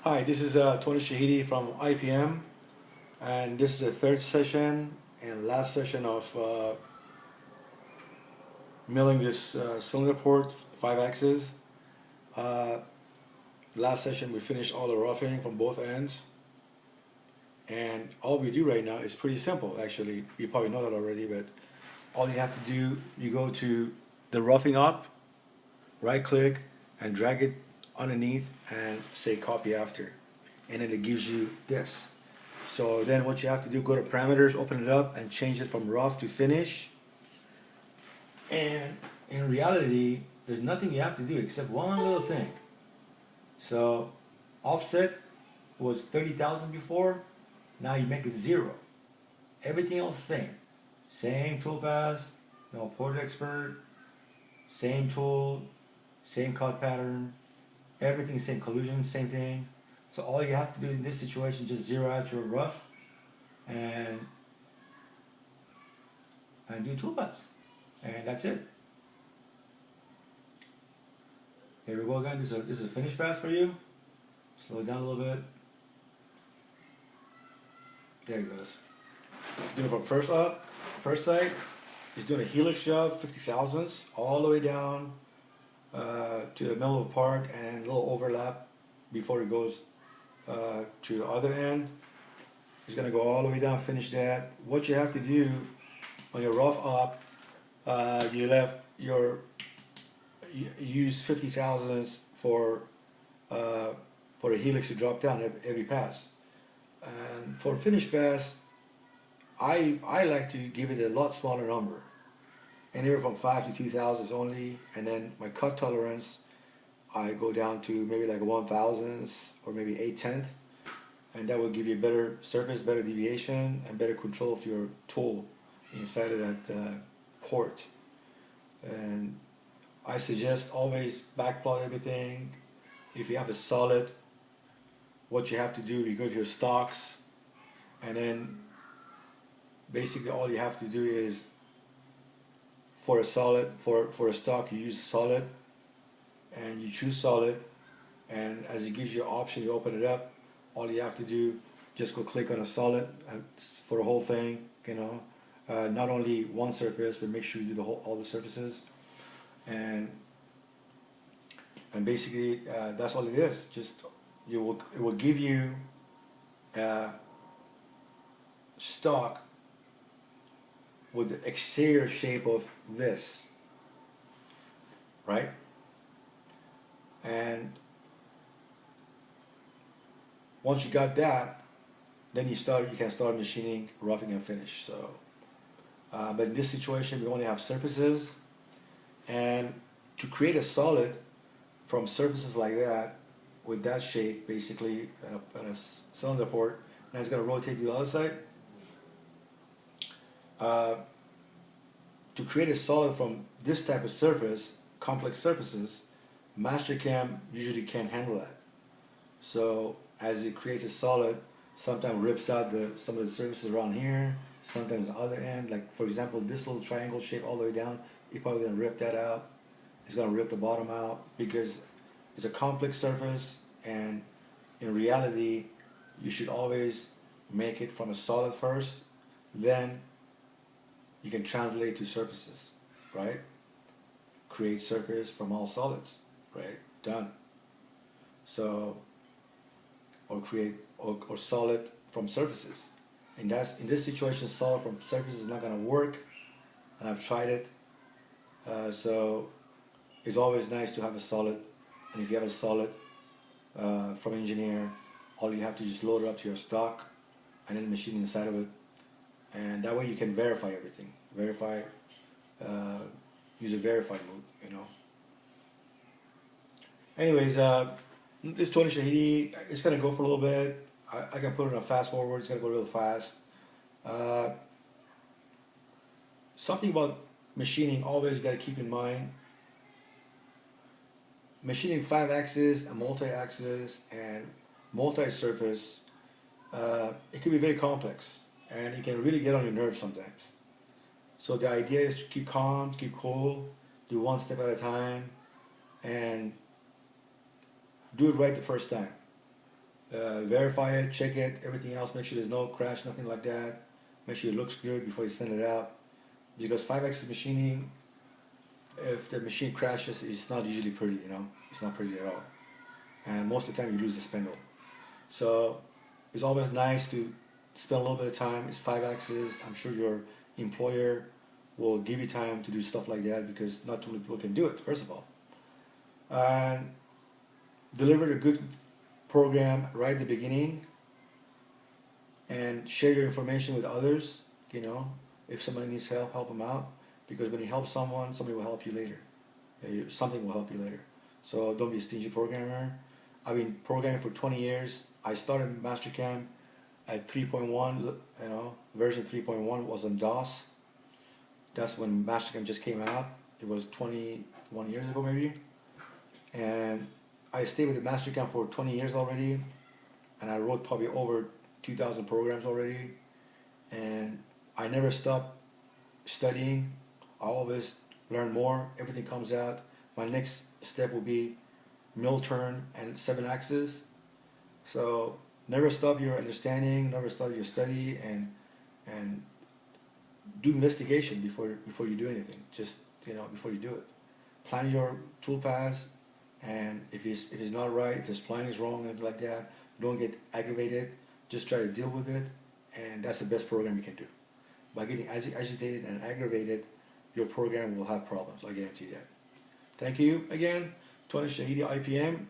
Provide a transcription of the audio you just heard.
Hi, this is Tony Shahidi from IPM, and this is the third session and last session of milling this cylinder port 5 axis. Uh, last session we finished all the roughing from both ends, and all we do right now is pretty simple actually. You probably know that already, but all you have to do, you go to the roughing up, right click, and drag it underneath and say copy after, and then it gives you this. So then what you have to do, go to parameters, open it up, and change it from rough to finish. And in reality, there's nothing you have to do except one little thing. So offset was 30,000 before, now you make it 0. Everything else same. Same toolpath, no port expert, same tool, same cut pattern, everything is same, collision, same thing. So all you have to do in this situation, just zero out your rough and do toolpaths, and that's it. Here we go again. This is a finish pass for you. Slow it down a little bit. There it goes. Do it from first up, first side. He's doing a helix job, 50 thousandths, all the way down to the middle of the part and a little overlap before it goes to the other end. He's going to go all the way down, finish that. What you have to do on your rough up, you use 50 thousandths for the helix to drop down every pass. And for finish pass, I like to give it a lot smaller number, anywhere from 5 to 2 thousandths only, and then my cut tolerance I go down to maybe like 1 thousandths or maybe 8/10, and that will give you better surface, better deviation, and better control of your tool inside of that port. And I suggest always backplot everything. If you have a solid, what you have to do, you go to your stocks, and then basically all you have to do is for a solid, for a stock, you use a solid, and you choose solid, and as it gives you an option, you open it up. All you have to do, just go click on a solid for the whole thing, you know. Not only one surface, but make sure you do all the surfaces, and basically that's all it is. Just it will give you stock with the exterior shape of this, right? And once you got that, then you can start machining, roughing, and finish. So, but in this situation, we only have surfaces, and to create a solid from surfaces like that, with that shape, basically, on a cylinder port, and it's going to rotate to the other side. To create a solid from this type of surface, complex surfaces, Mastercam usually can't handle that. So as it creates a solid, sometimes rips out some of the surfaces around here, sometimes the other end. Like for example, this little triangle shape all the way down, you're probably going to rip that out. It's going to rip the bottom out because it's a complex surface, and in reality, you should always make it from a solid first, then you can translate to surfaces, right? Create surface from all solids, right? Done. So, or create or solid from surfaces. And in this situation, solid from surfaces is not going to work, and I've tried it. So it's always nice to have a solid, and if you have a solid from engineer, all you have to just load it up to your stock and then machine inside of it, and that way you can verify everything. Use a verified mode, you know. Anyways, this Tony Shahidi, it's gonna go for a little bit. I can put it on a fast forward. It's gonna go real fast. Something about machining, always got to keep in mind. Machining 5-axis and multi-axis and multi-surface, it can be very complex, and it can really get on your nerves sometimes. So the idea is to keep calm, keep cool, do one step at a time, and do it right the first time. verify it, check it, everything else, make sure there's no crash, nothing like that. Make sure it looks good before you send it out. Because 5-axis machining, if the machine crashes, it's not usually pretty, you know, it's not pretty at all. And most of the time you lose the spindle. So it's always nice to spend a little bit of time. It's 5-axis. I'm sure your employer will give you time to do stuff like that because not too many people can do it, first of all. And deliver a good program right at the beginning and share your information with others. You know, if somebody needs help, help them out, because when you help someone, somebody will help you later. Something will help you later. So don't be a stingy programmer. I've been programming for 20 years. I started Mastercam at 3.1, you know, version 3.1 was on DOS. That's when Mastercam just came out. It was 21 years ago maybe. And I stayed with the Mastercam for 20 years already, and I wrote probably over 2,000 programs already. And I never stopped studying. I always learn more. Everything comes out. My next step will be mill turn and 7-axis. So never stop your understanding, never stop your study, and do investigation before you do anything. Just, you know, before you do it, plan your tool paths, and if it's not right, if this plan is wrong and like that, don't get aggravated. Just try to deal with it, and that's the best program you can do. By getting agitated and aggravated, your program will have problems. I guarantee that. Thank you again, Tony Shahidi, IPM.